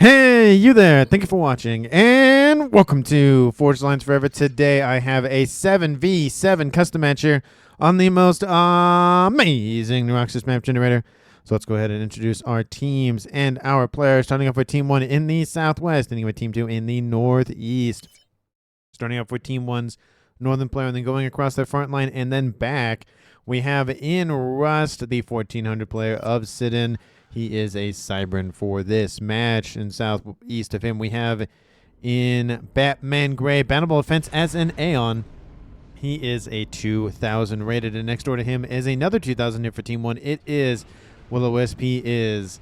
Hey, you there. Thank you for watching, and welcome to Forged Lines Forever. Today, I have a 7v7 custom match here on the most amazing new Roxas map generator. So let's go ahead and introduce our teams and our players, starting off with Team 1 in the Southwest, ending with Team 2 in the Northeast. Starting off with Team 1's Northern player, and then going across the front line and then back, we have in Rust, the 1400 player of Sidon. He is a Cybran for this match. And southeast of him, we have in Batman Gray, Bannable Offense as an Aeon. He is a 2000 rated. And next door to him is another 2000 hit for Team 1. It is Will-O-Wisp. He is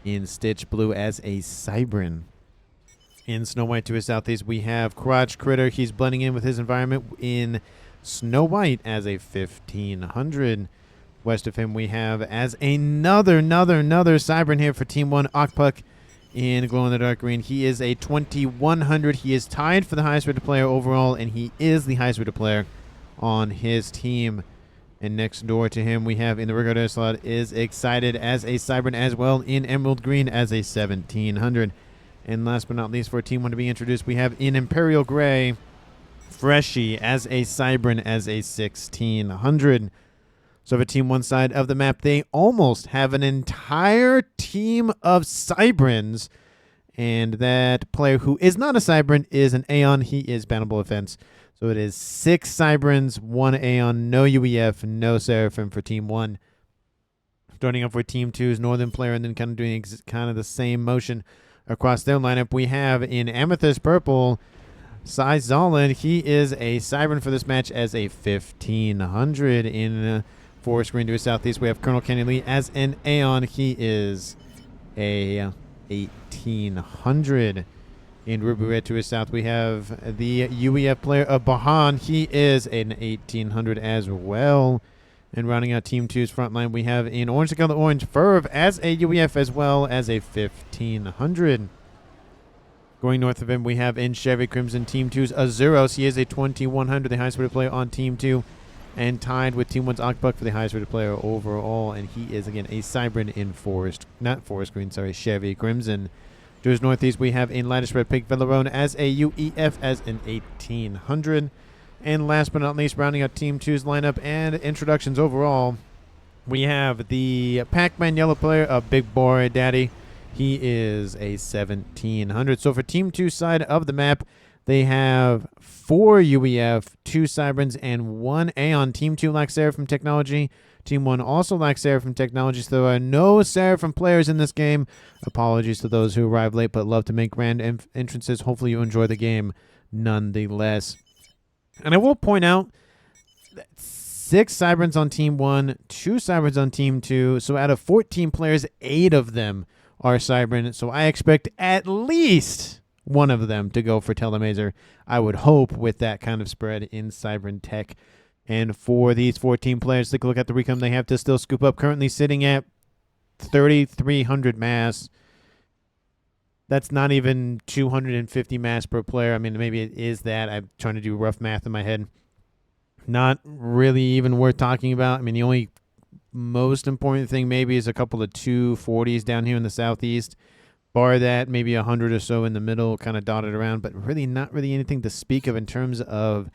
in Stitch Blue as a Cybran. In Snow White to his southeast, we have Crotch Critter. He's blending in with his environment in Snow White as a 1500. West of him, we have as another Cybran here for Team 1, Ocpuck in glow-in-the-dark green. He is a 2100. He is tied for the highest rated player overall, and he is the highest rated player on his team. And next door to him, we have in the Rigor slot is Excited as a Cybran as well in Emerald Green as a 1700. And last but not least, for Team 1 to be introduced, we have in Imperial Gray, Freshy as a Cybran as a 1600. So for Team 1 side of the map, they almost have an entire team of Cybrans. And that player who is not a Cybran is an Aeon. He is Bannable Offense. So it is 6 Cybrans, 1 Aeon, no UEF, no Seraphim for Team 1. Starting off with Team 2's Northern player and then kind of doing kind of the same motion across their lineup. We have in Amethyst Purple, Cy Zolan. He is a Cybran for this match as a 1500 in... Forest Green to his southeast, we have Colonel Kenny Lee as an Aeon. He is a 1800. In Ruby Red to his south, we have the UEF player of Bahan. He is an 1800 as well. And rounding out Team 2's front line, we have in Orange the Color Orange, Ferv as a UEF as well as a 1500. Going north of him, we have in Chevy Crimson Team 2's Azuros. He is a 2100, the highest rated player on Team 2. And tied with Team 1's Octbuck for the highest rated player overall. And he is, again, a Cybran in Chevy Crimson. To his northeast, we have in Lattice Red Pig Velarone as a UEF as an 1800. And last but not least, rounding out Team 2's lineup and introductions overall, we have the Pac-Man Yellow player of Big Boy Daddy. He is a 1700. So for Team 2 side of the map, they have 4 UEF, 2 Cybrans, and 1 Aeon. Team 2 lacks Seraphim technology. Team 1 also lacks Seraphim technology, so there are no Seraphim players in this game. Apologies to those who arrived late but love to make grand entrances. Hopefully you enjoy the game nonetheless. And I will point out that 6 Cybrans on Team 1, 2 Cybrans on Team 2. So out of 14 players, 8 of them are Cybran. So I expect at least one of them to go for Telemazer, I would hope, with that kind of spread in Cybran Tech. And for these 14 players, take a look at the recon they have to still scoop up. Currently sitting at 3,300 mass. That's not even 250 mass per player. I mean, maybe it is that. I'm trying to do rough math in my head. Not really even worth talking about. I mean, the only most important thing maybe is a couple of 240s down here in the southeast. Bar that, maybe 100 or so in the middle, kind of dotted around, but really not really anything to speak of in terms of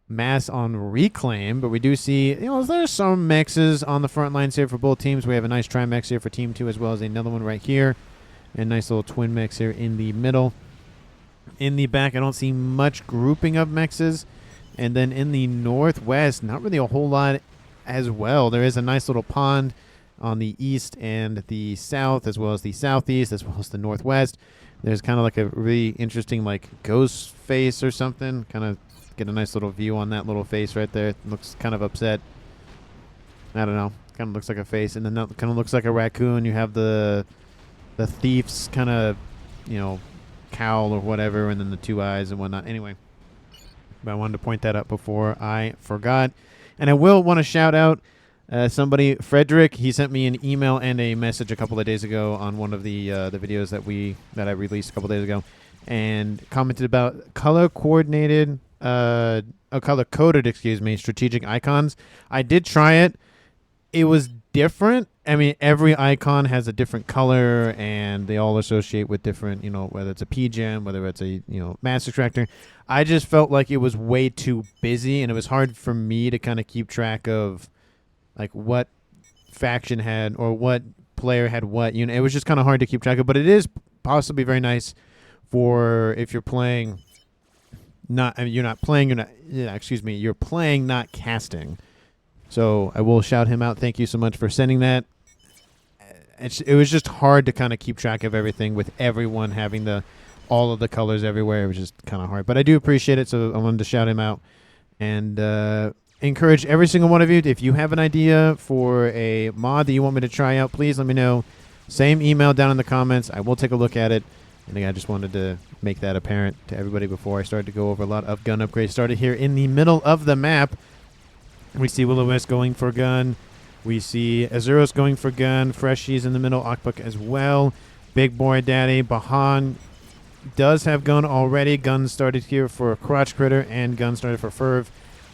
mass on reclaim. But we do see, there's some mexes on the front lines here for both teams. We have a nice tri-mex here for Team 2 as well as another one right here. And nice little twin mex here in the middle. In the back, I don't see much grouping of mexes. And then in the northwest, not really a whole lot as well. There is a nice little pond on the east and the south, as well as the southeast, as well as the northwest. There's kind of like a really interesting like ghost face or something. Kind of get a nice little view on that little face right there. It looks kind of upset. I don't know. Kind of looks like a face. And then that kind of looks like a raccoon. You have the thief's kind of, cowl or whatever, and then the 2 eyes and whatnot. Anyway, but I wanted to point that out before I forgot. And I will want to shout out somebody, Frederick. He sent me an email and a message a couple of days ago on one of the videos that I released a couple of days ago, and commented about color coded strategic icons. I did try it. It was different. I mean, every icon has a different color, and they all associate with different, whether it's a PGen, whether it's a, mass extractor. I just felt like it was way too busy, and it was hard for me to kind of keep track of, like, what faction had or what player had what. It was just kind of hard to keep track of, but it is possibly very nice for if you're playing you're playing, not casting. So I will shout him out. Thank you so much for sending that. It was just hard to kind of keep track of everything with everyone having all of the colors everywhere. It was just kind of hard. But I do appreciate it, so I wanted to shout him out. And encourage every single one of you, if you have an idea for a mod that you want me to try out, please let me know. Same email down in the comments. I will take a look at it. And I just wanted to make that apparent to everybody before I started to go over a lot of gun upgrades. Started here in the middle of the map. We see Will-O-Wisp going for gun. We see Azuros going for gun. Freshies in the middle. Akbuk as well. Big Boy Daddy. Bahan does have gun already. Gun started here for Crotch Critter, and gun started for Ferv.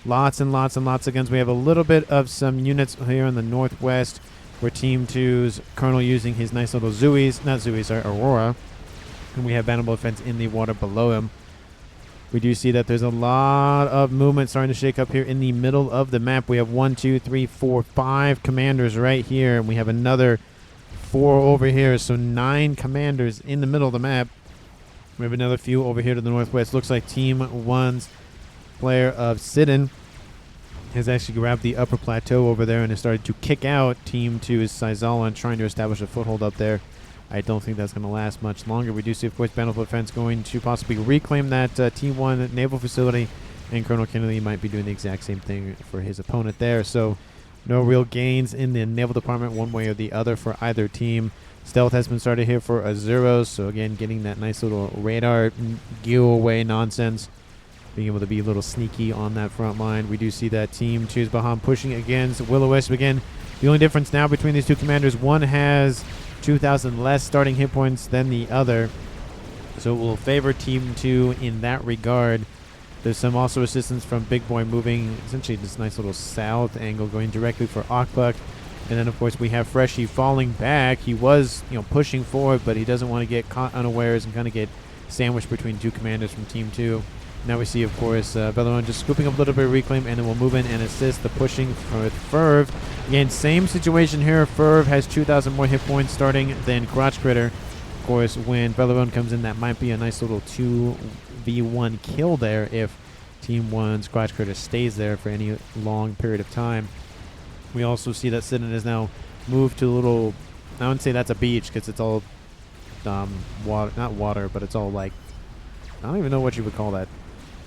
Lots and lots and lots of guns. We have a little bit of some units here in the northwest where Team 2's Colonel using his nice little Aurora. And we have Vanable Defense in the water below him. We do see that there's a lot of movement starting to shake up here in the middle of the map. We have 1, 2, 3, 4, 5 commanders right here. And we have another 4 over here. So 9 commanders in the middle of the map. We have another few over here to the northwest. Looks like Team 1's player of Sidon has actually grabbed the upper plateau over there and has started to kick out Team 2's Sizalan, trying to establish a foothold up there. I don't think that's going to last much longer. We do see, of course, Battlefield Defense going to possibly reclaim that T1 naval facility, and Colonel Kennedy might be doing the exact same thing for his opponent there. So no real gains in the naval department one way or the other for either team. Stealth has been started here for Azuros, so again, getting that nice little radar giveaway nonsense, being able to be a little sneaky on that front line. We do see that Team 2's Baham pushing against Will-O-Wisp again. The only difference now between these two commanders, one has 2,000 less starting hit points than the other, so it will favor Team 2 in that regard. There's some also assistance from Big Boy moving essentially this nice little south angle, going directly for Akbuk. And then, of course, we have Freshie falling back. He was, pushing forward, but he doesn't want to get caught unawares and kind of get sandwiched between two commanders from Team 2. Now we see, of course, Bellarone just scooping up a little bit of reclaim, and then we'll move in and assist the pushing with Ferv. Again, same situation here. Ferv has 2,000 more hit points starting than Crotch Critter. Of course, when Bellarone comes in, that might be a nice little 2v1 kill there if Team 1's Crotch Critter stays there for any long period of time. We also see that Sidon has now moved to a little, I wouldn't say that's a beach because it's all water, not water, but it's all like, I don't even know what you would call that.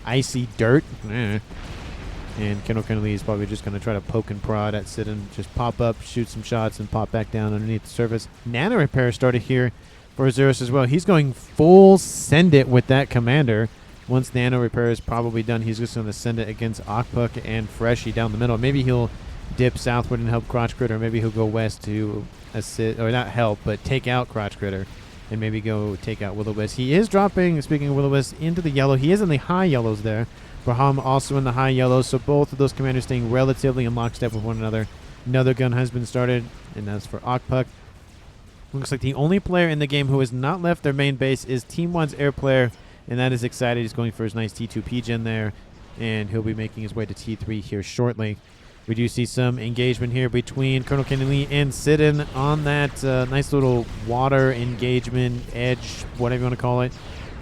Icy dirt. And Kendall Kennedy is probably just going to try to poke and prod at Sidon, just pop up, shoot some shots, and pop back down underneath the surface. Nano Repair started here for Azuros as well. He's going full send it with that commander. Once Nano Repair is probably done, he's just going to send it against Akbuk and Freshie down the middle. Maybe he'll dip southward and help Crotch Critter, or maybe he'll go west to assist, or not help, but take out Crotch Critter, and maybe go take out Will-O-Wisp. He is dropping, speaking of Will-O-Wisp, into the yellow. He is in the high yellows there. Braham also in the high yellows, so both of those commanders staying relatively in lockstep with one another. Another gun has been started, and that's for Akbuk. Looks like the only player in the game who has not left their main base is Team 1's air player, and that is excited. He's going for his nice T2 PGen there, and he'll be making his way to T3 here shortly. We do see some engagement here between Colonel Kennedy and Sidon on that nice little water engagement edge, whatever you want to call it.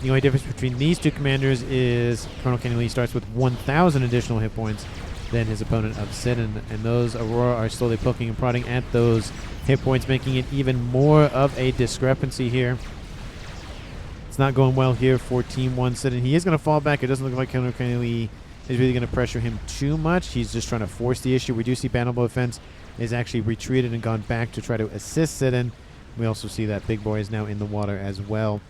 The only difference between these two commanders is Colonel Kennedy starts with 1,000 additional hit points than his opponent of Sidon, and those Aurora are slowly poking and prodding at those hit points, making it even more of a discrepancy here. It's not going well here for Team 1 Sidon. He is going to fall back. It doesn't look like Colonel Kennedy is really going to pressure him too much. He's just trying to force the issue. We do see Bannable Defense is actually retreated and gone back to try to assist Sidon. We also see that Big Boy is now in the water as well.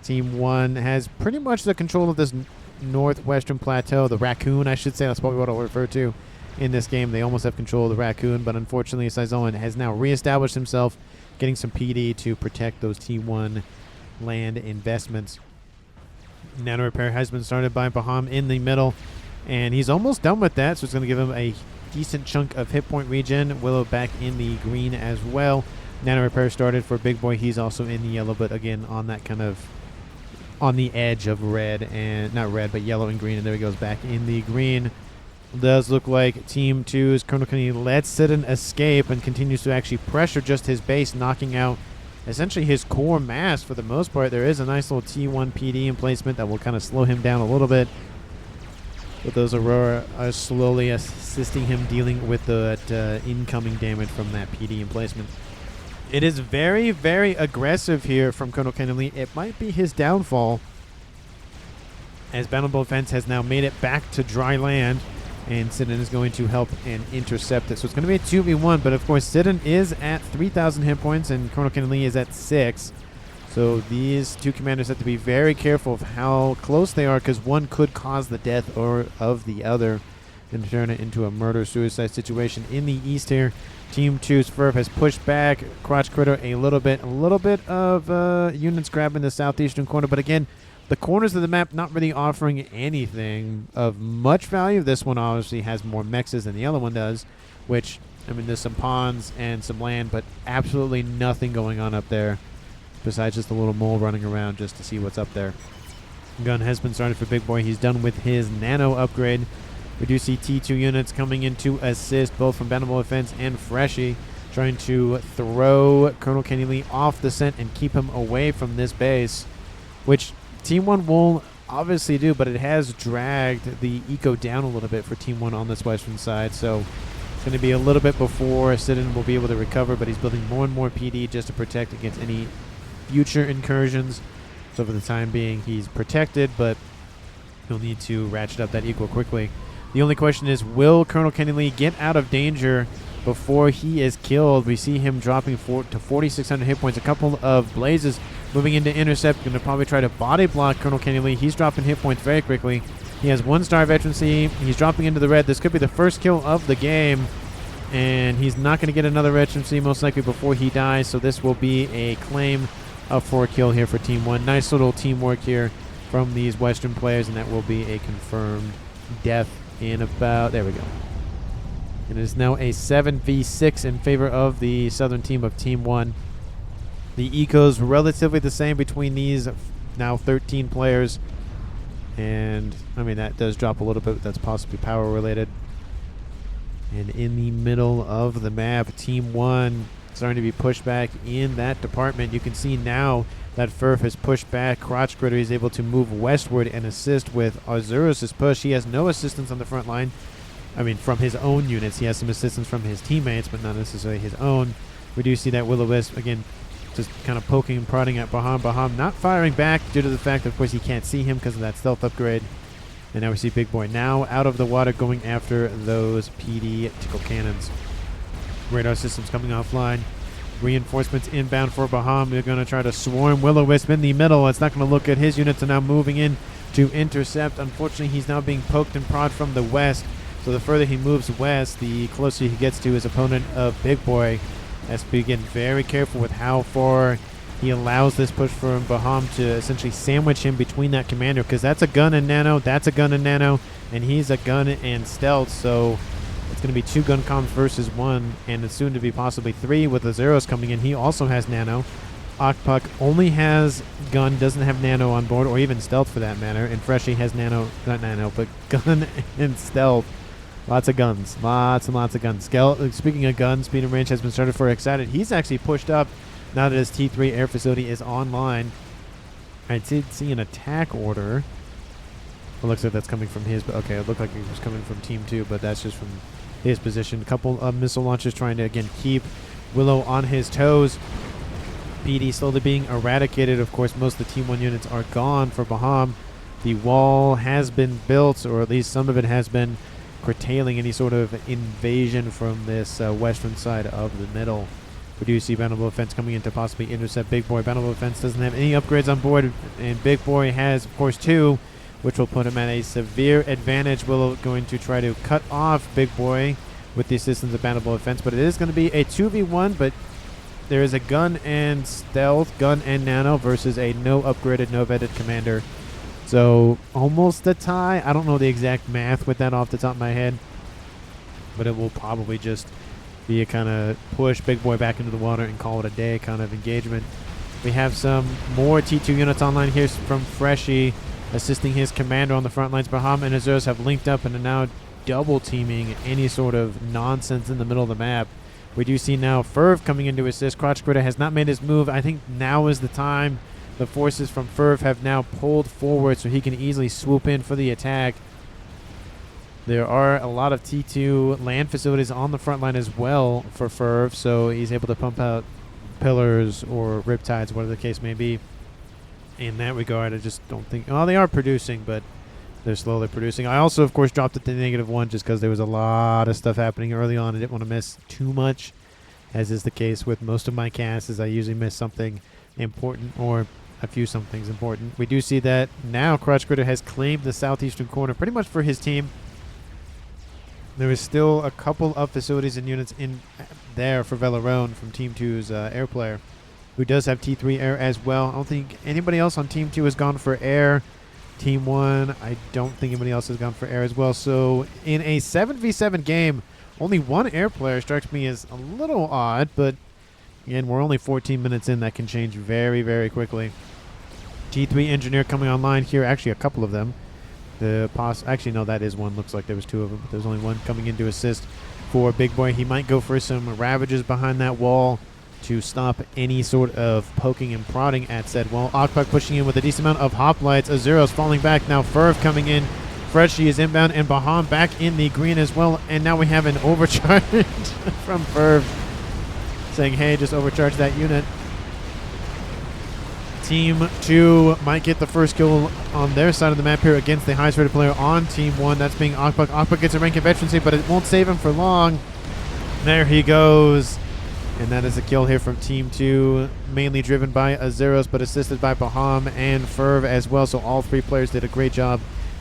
Team 1 has pretty much the control of this northwestern plateau. The raccoon, I should say. That's probably what I'll refer to in this game. They almost have control of the raccoon, but unfortunately, Sizolan has now reestablished himself, getting some PD to protect those T1 land investments. Nano Repair has been started by Baham in the middle, and he's almost done with that, so it's going to give him a decent chunk of hit point regen. Willow back in the green as well. Nano repair started for Big Boy. He's also in the yellow, but again on that kind of on the edge of red, and not red, but yellow and green. And there he goes back in the green. Does look like Team 2's Colonel Kennedy lets Sidon escape and continues to actually pressure just his base, knocking out essentially his core mass for the most part. There is a nice little T1 PD emplacement that will kind of slow him down a little bit. But those Aurora are slowly assisting him dealing with the incoming damage from that PD emplacement. It is very, very aggressive here from Colonel Kennedy. It might be his downfall, as Bountiful Defense has now made it back to dry land, and Sidon is going to help and intercept it. So it's going to be a 2v1, but of course Sidon is at 3,000 hit points and Colonel Kennedy is at 6. So these two commanders have to be very careful of how close they are, because one could cause the death of the other and turn it into a murder-suicide situation. In the east here, Team 2's FAF has pushed back Crotch Critter a little bit of units grabbing the southeastern corner, but again, the corners of the map not really offering anything of much value. This one obviously has more mexes than the other one does, which, I mean, there's some ponds and some land, but absolutely nothing going on up there besides just a little mole running around just to see what's up there. Gun has been started for Big Boy. He's done with his nano upgrade. We do see T2 units coming in to assist, both from Bountiful Defense and Freshy, trying to throw Colonel Kennedy off the scent and keep him away from this base, which Team 1 will obviously do, but it has dragged the eco down a little bit for Team 1 on this western side. So it's going to be a little bit before Sidon will be able to recover, but he's building more and more PD just to protect against any future incursions. So for the time being, he's protected, but he'll need to ratchet up that eco quickly. The only question is, will Colonel Kennedy get out of danger before he is killed? We see him dropping to 4,600 hit points. A couple of blazes moving into intercept. Going to probably try to body block Colonel Kennedy. He's dropping hit points very quickly. He has 1-star veterancy. He's dropping into the red. This could be the first kill of the game, and he's not going to get another veterancy most likely before he dies. So this will be a claim for a kill here for Team 1. Nice little teamwork here from these Western players, and that will be a confirmed death in about, there we go. It is now a 7v6 in favor of the southern team of Team 1. The ecos relatively the same between these now 13 players. And, I mean, that does drop a little bit. That's possibly power related. And in the middle of the map, Team 1 starting to be pushed back in that department. You can see now that FAF has pushed back. Crotch Critter is able to move westward and assist with Azuros' push. He has no assistance on the front line. I mean, from his own units. He has some assistance from his teammates, but not necessarily his own. We do see that Will-O-Wisp, again, just kind of poking and prodding at Baham. Baham not firing back due to the fact that, of course, he can't see him because of that stealth upgrade. And now we see Big Boy now out of the water going after those PD tickle cannons. Radar systems coming offline. Reinforcements inbound for Baham. They're going to try to swarm Will-O-Wisp in the middle. It's not going to look good. His units are now moving in to intercept. Unfortunately, he's now being poked and prodded from the west. So the further he moves west, the closer he gets to his opponent of Big Boy. Has to be, again, very careful with how far he allows this push from Baham to essentially sandwich him between that commander, because that's a gun and nano, that's a gun and nano, and he's a gun and stealth. So it's going to be 2 gun comms versus 1, and it's soon to be possibly 3 with the Zeros coming in. He also has nano. Okpuck only has gun, doesn't have nano on board, or even stealth for that matter, and Freshy has nano, not nano, but gun and stealth. Lots of guns. Lots and lots of guns. Speaking of guns, speed and range has been started for Excited. He's actually pushed up now that his T3 air facility is online. I did see an attack order. It looks like that's coming from his, but okay, it looked like it was coming from Team 2, but that's just from his position. A couple of missile launchers trying to, again, keep Willow on his toes. PD slowly being eradicated. Of course, most of the Team 1 units are gone for Baham. The wall has been built, or at least some of it has been, curtailing any sort of invasion from this western side of the middle. We do see Bountiful Defense coming in to possibly intercept Big Boy. Bountiful Defense doesn't have any upgrades on board, and Big Boy has, of course, 2, which will put him at a severe advantage. Willow going to try to cut off Big Boy with the assistance of Bountiful Defense, but it is going to be a 2v1, but there is a gun and stealth, gun and nano versus a no upgraded, no vetted commander. So almost a tie. I don't know the exact math with that off the top of my head. but it will probably just be a kind of push Big Boy back into the water and call it a day kind of engagement. We have some more T2 units online here from Freshie, assisting his commander on the front lines. Baham and Azurus have linked up and are now double teaming any sort of nonsense in the middle of the map. We do see now Ferv coming in to assist. Crotch Critter has not made his move. I think now is the time. The forces from Ferv have now pulled forward so he can easily swoop in for the attack. There are a lot of T2 land facilities on the front line as well for Ferv, so he's able to pump out pillars or riptides, whatever the case may be. In that regard, I just don't think... Oh, they are producing, but they're slowly producing. I also, of course, dropped it to -1 just because there was a lot of stuff happening early on. I didn't want to miss too much, as is the case with most of my casts, as I usually miss something important or a few somethings important. We do see that now Crotch Critter has claimed the southeastern corner pretty much for his team. There is still a couple of facilities and units in there for Velarone from Team 2's air player, who does have T3 air as well. I don't think anybody else on Team 2 has gone for air. Team 1, I don't think anybody else has gone for air as well. So in a 7v7 game, only one air player strikes me as a little odd, but again, we're only 14 minutes in. That can change very, very quickly. T3 engineer coming online here. Actually, a couple of them. Actually, no, that is one. Looks like there was two of them, but there's only one coming in to assist for Big Boy. He might go for some ravages behind that wall to stop any sort of poking and prodding at said wall. Okpak pushing in with a decent amount of hoplites. Azuros falling back. Now Ferv coming in. Freshie is inbound, and Baham back in the green as well. And now we have an overcharge from Ferv saying, hey, just overcharge that unit. Team 2 might get the first kill on their side of the map here against the highest rated player on Team 1. That's being Okpak. Okpak gets a rank of veterancy, but it won't save him for long. There he goes. And that is a kill here from Team 2, mainly driven by Azeros, but assisted by Baham and Ferv as well. So all three players did a great job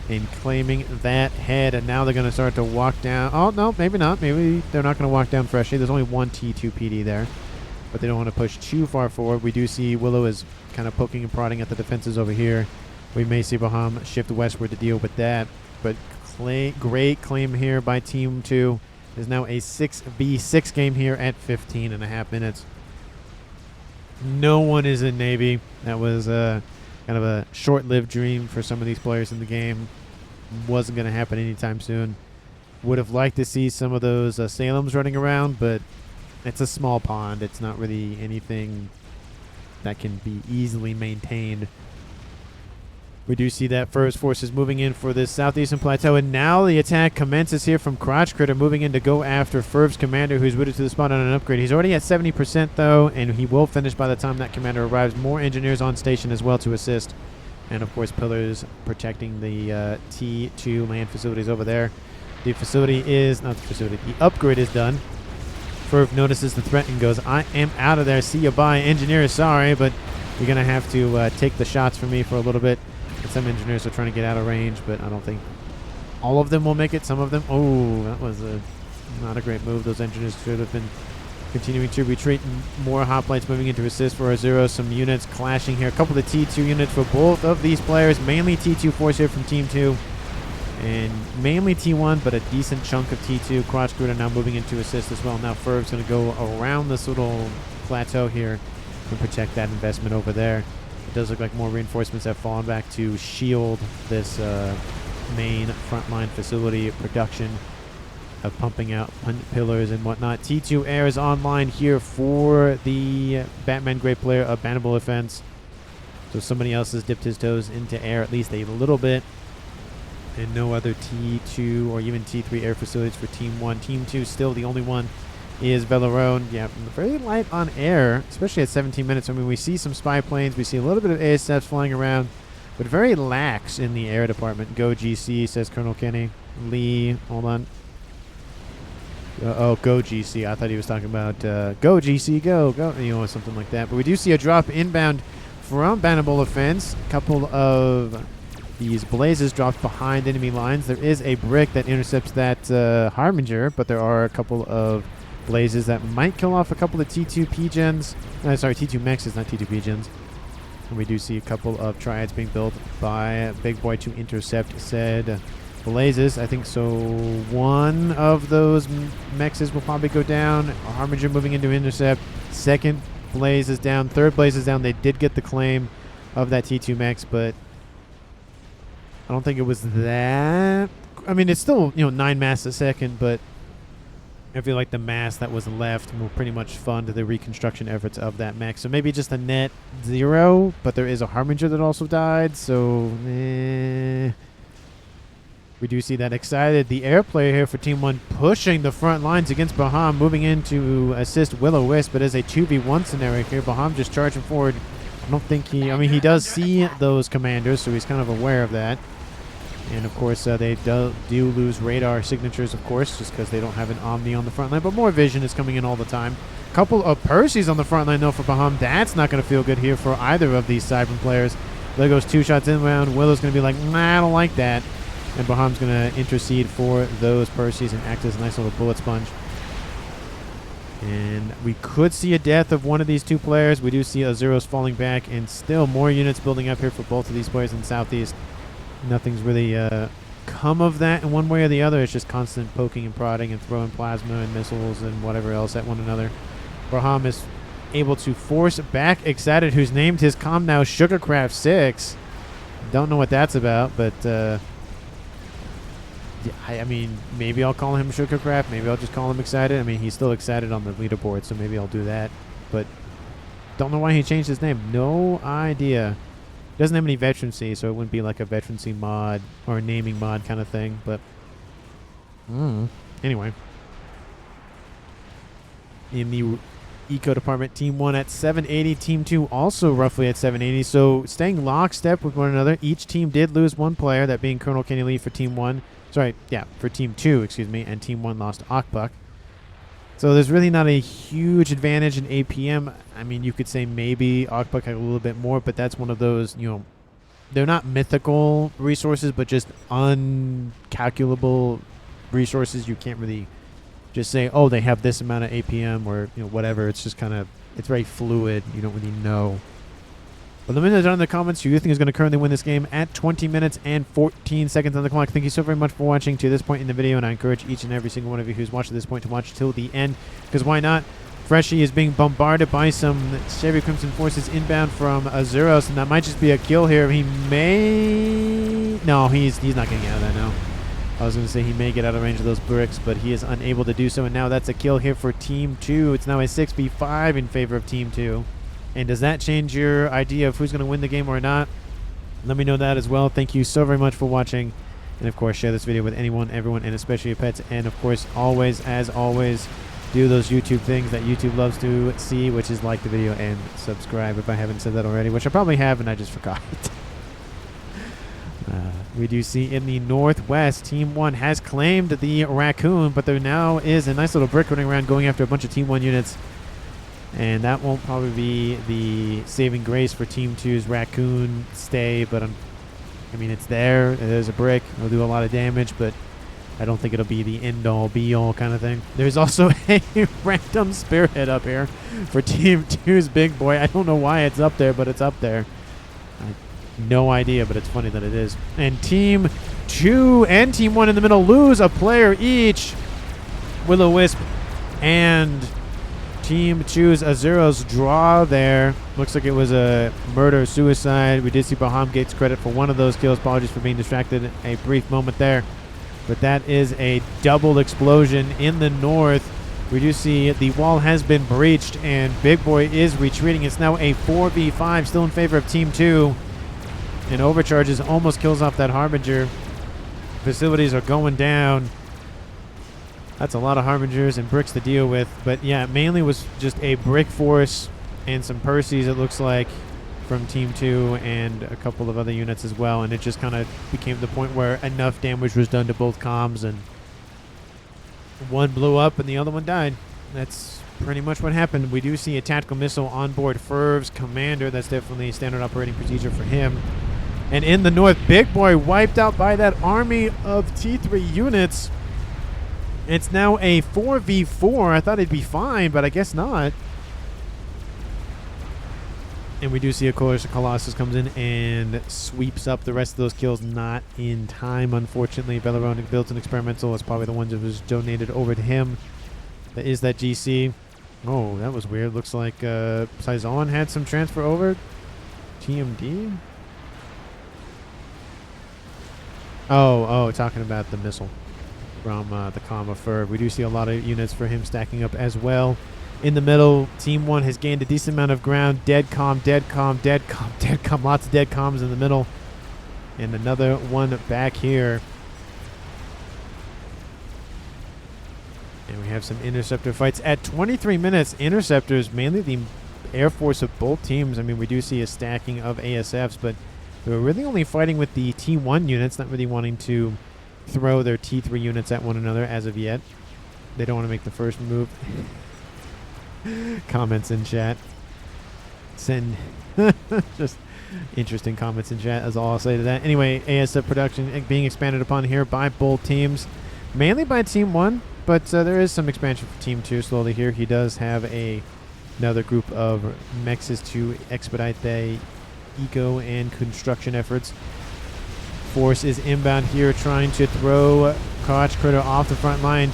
in claiming that head. And now they're going to start to walk down. Oh, no, maybe not. Maybe they're not going to walk down Freshie. There's only one T2 PD there, but they don't want to push too far forward. We do see Willow is kind of poking and prodding at the defenses over here. We may see Baham shift westward to deal with that. But great claim here by Team 2. Is now a 6v6 game here at 15.5 minutes. No one is in Navy. That was kind of a short-lived dream for some of these players in the game. Wasn't going to happen anytime soon. Would have liked to see some of those Salems running around, but it's a small pond. It's not really anything that can be easily maintained. We do see that Ferv's forces moving in for this southeastern plateau, and now the attack commences here from Crotch Critter, moving in to go after Ferv's commander, who's rooted to the spot on an upgrade. He's already at 70% though, and he will finish by the time that commander arrives. More engineers on station as well to assist, and of course pillars protecting the T2 land facilities over there. The facility is not the facility. The upgrade is done. Ferv notices the threat and goes, "I am out of there. See you bye, engineer. Sorry, but you're gonna have to take the shots for me for a little bit." And some engineers are trying to get out of range, but I don't think all of them will make it. Some of them. Oh, that was not a great move. Those engineers should have been continuing to retreat. More hoplites moving into assist for Azuro. Some units clashing here. A couple of the T2 units for both of these players. Mainly T2 force here from Team 2. And mainly T1, but a decent chunk of T2. Crotch Critter now moving into assist as well. Now Ferv's going to go around this little plateau here and protect that investment over there. It does look like more reinforcements have fallen back to shield this main frontline facility production of pumping out pillars and whatnot. T2 Air is online here for the Batman Great player of Bannable Offense. So somebody else has dipped his toes into air at least a little bit. And no other T2 or even T3 air facilities for Team 1. Team 2 still the only one is Velarone. Yeah, very light on air, especially at 17 minutes. I mean, we see some spy planes. We see a little bit of ASFs flying around, but very lax in the air department. Go GC, says Colonel Kenny. Lee, hold on. Oh, go GC. I thought he was talking about go GC, go, something like that. But we do see a drop inbound from Bannable Offense. A couple of these blazes dropped behind enemy lines. There is a brick that intercepts that Harbinger, but there are a couple of blazes that might kill off a couple of T2 P-gens. T2 Mexes, not T2 P-gens. And we do see a couple of triads being built by Big Boy to intercept said Blazes, I think so. One of those mexes will probably go down. Harbinger moving into intercept. Second Blaze is down. Third Blaze is down. They did get the claim of that T2 mex, but I don't think it was that. I mean, it's still, 9 mass a second, but I feel like the mass that was left will pretty much fund the reconstruction efforts of that mech. So maybe just a net 0, but there is a Harbinger that also died, so we do see that excited. The air player here for Team 1 pushing the front lines against Baham, moving in to assist Will-O-Wisp, but as a 2v1 scenario here, Baham just charging forward. I don't think he does see those commanders, so he's kind of aware of that. And, of course, they do lose radar signatures, of course, just because they don't have an Omni on the front line. But more vision is coming in all the time. Couple of Percys on the front line, though, for Baham. That's not going to feel good here for either of these Cybern players. There goes 2 shots inbound. Willow's going to be like, nah, I don't like that. And Baham's going to intercede for those Percys and act as a nice little bullet sponge. And we could see a death of one of these 2 players. We do see Azuros falling back, and still more units building up here for both of these players in Southeast. Nothing's really come of that in one way or the other. It's just constant poking and prodding and throwing plasma and missiles and whatever else at one another. Baham is able to force back Excited, who's named his comm now Sugarcraft 6. Don't know what that's about, but I mean, maybe I'll call him Sugarcraft. Maybe I'll just call him Excited. I mean, he's still Excited on the leaderboard, so maybe I'll do that. But don't know why he changed his name. No idea. Doesn't have any veterancy, so it wouldn't be like a veterancy mod or a naming mod kind of thing. But anyway, in the eco department, Team 1 at 780, Team 2 also roughly at 780. So staying lockstep with one another. Each team did lose 1 player, that being Colonel Kenny Lee for Team 1. Sorry, yeah, for Team 2, excuse me, and Team 1 lost Akbuk. So there's really not a huge advantage in APM. I mean, you could say maybe Akbuk had a little bit more, but that's one of those, they're not mythical resources, but just uncalculable resources. You can't really just say, oh, they have this amount of APM or, whatever. It's just kind of, it's very fluid. You don't really know. But let me know down in the comments who you think is going to currently win this game at 20 minutes and 14 seconds on the clock. Thank you so very much for watching to this point in the video, and I encourage each and every single one of you who's watched at this point to watch till the end, because why not? Freshie is being bombarded by some Chevy Crimson forces inbound from Azuros, and that might just be a kill here. He may... No, he's not getting out of that now. I was going to say he may get out of range of those bricks, but he is unable to do so, and now that's a kill here for Team 2. It's now a 6v5 in favor of Team 2. And does that change your idea of who's going to win the game or not? Let me know that as well. Thank you so very much for watching. And, of course, share this video with anyone, everyone, and especially your pets. And, of course, always, as always, do those YouTube things that YouTube loves to see, which is like the video and subscribe if I haven't said that already, which I probably have and I just forgot. We do see in the northwest, Team 1 has claimed the Raccoon, but there now is a nice little brick running around going after a bunch of Team 1 units. And that won't probably be the saving grace for Team 2's Raccoon stay, but I mean, it's there. There's a brick. It'll do a lot of damage, but I don't think it'll be the end-all, be-all kind of thing. There's also a random Spearhead up here for Team 2's Big Boy. I don't know why it's up there, but it's up there. No idea, but it's funny that it is. And Team 2 and Team 1 in the middle lose a player each. Will-O-Wisp and Team 2's Azuros draw there. Looks like it was a murder-suicide. We did see Baham Gates credit for one of those kills. Apologies for being distracted a brief moment there. But that is a double explosion in the north. We do see the wall has been breached, and Big Boy is retreating. It's now a 4v5, still in favor of Team 2. And Overcharges almost kills off that Harbinger. Facilities are going down. That's a lot of Harbingers and bricks to deal with. But yeah, it mainly was just a brick force and some Percys, it looks like, from Team 2 and a couple of other units as well. And it just kind of became the point where enough damage was done to both comms, and one blew up and the other one died. That's pretty much what happened. We do see a tactical missile on board Ferv's commander. That's definitely a standard operating procedure for him. And in the north, Big Boy wiped out by that army of T3 units. It's now a 4v4. I thought it'd be fine, but I guess not. And we do see, of course, Colossus comes in and sweeps up the rest of those kills. Not in time, unfortunately. Velaronic builds an experimental. It's probably the one that was donated over to him. That is that GC. Oh, that was weird. Looks like Saison had some transfer over. TMD? Oh, talking about the missile from the Comma Fur. We do see a lot of units for him stacking up as well. In the middle, Team 1 has gained a decent amount of ground. Dead calm, dead calm, dead calm, dead calm. Lots of dead calms in the middle. And another one back here. And we have some Interceptor fights. At 23 minutes, Interceptors, mainly the Air Force of both teams. I mean, we do see a stacking of ASFs, but we're really only fighting with the T1 units, not really wanting to throw their T3 units at one another as of yet. They don't want to make the first move. Comments in chat. Send just interesting comments in chat is all I'll say to that. Anyway, ASF production being expanded upon here by both teams. Mainly by Team 1, but there is some expansion for Team 2 slowly here. He does have another group of mexes to expedite the eco and construction efforts. Force is inbound here trying to throw Crotch Critter off the front line.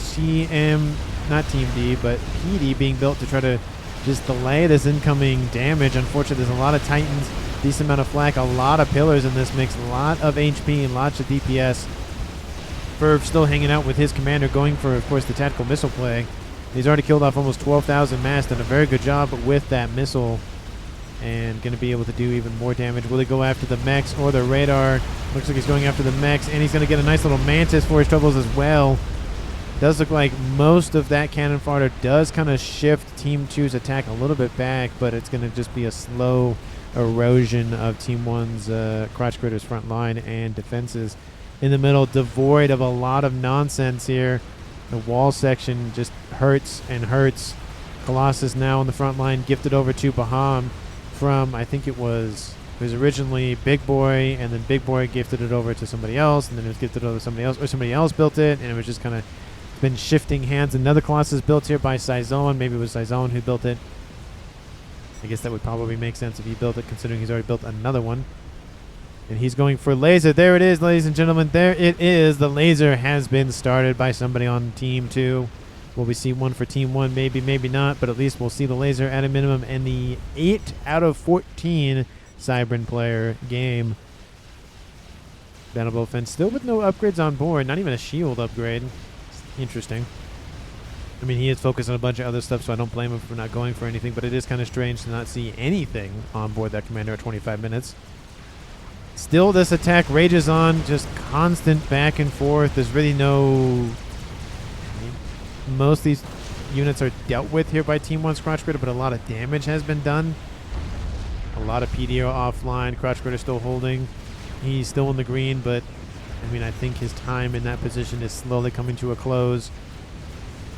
Not Team D, but PD being built to try to just delay this incoming damage. Unfortunately, there's a lot of Titans, decent amount of flak, a lot of pillars in this mix, a lot of HP and lots of DPS. Ferb still hanging out with his commander, going for, of course, the tactical missile play. He's already killed off almost 12,000 mass, done a very good job with that missile, and going to be able to do even more damage. Will he go after the mechs or the radar? Looks like he's going after the mechs, and he's going to get a nice little Mantis for his troubles as well. Does look like most of that cannon fodder does kind of shift Team 2's attack a little bit back, but it's going to just be a slow erosion of Team 1's Crotch Critter's front line and defenses. In the middle, devoid of a lot of nonsense here. The wall section just hurts and hurts. Colossus now on the front line, gifted over to Baham from, I think it was originally Big Boy, and then Big Boy gifted it over to somebody else, and then it was gifted over to somebody else, or somebody else built it, and it was just kind of been shifting hands. Another Colossus built here by Saison. Maybe it was Saison who built it. I guess that would probably make sense if he built it, considering he's already built another one. And he's going for laser. There it is, ladies and gentlemen. There it is. The laser has been started by somebody on Team 2. Will we see one for Team 1? Maybe, maybe not, but at least we'll see the laser at a minimum in the 8 out of 14 Cybran player game. Vanable Fence still with no upgrades on board. Not even a shield upgrade. Interesting. I mean, he is focused on a bunch of other stuff, so I don't blame him for not going for anything, but it is kind of strange to not see anything on board that commander at 25 minutes. Still, this attack rages on, just constant back and forth. There's really no... Most of these units are dealt with here by Team 1's Crotch Critter, but a lot of damage has been done. A lot of PDO offline. Crotch Critter still holding. He's still in the green, but I mean, I think his time in that position is slowly coming to a close.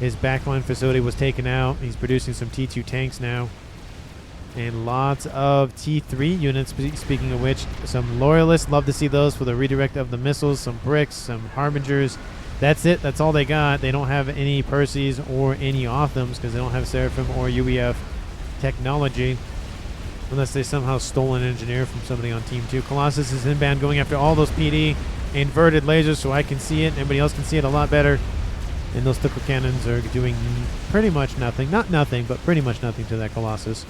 His backline facility was taken out. He's producing some T2 tanks now. And lots of T3 units, speaking of which. Some Loyalists, love to see those for the redirect of the missiles. Some bricks, some Harbingers. That's it. That's all they got. They don't have any Perseus or any Othams because they don't have Seraphim or UEF technology. Unless they somehow stole an engineer from somebody on Team 2. Colossus is inbound going after all those PD inverted lasers so I can see it. Everybody else can see it a lot better. And those Tickle Cannons are doing pretty much nothing. Not nothing, but pretty much nothing to that Colossus.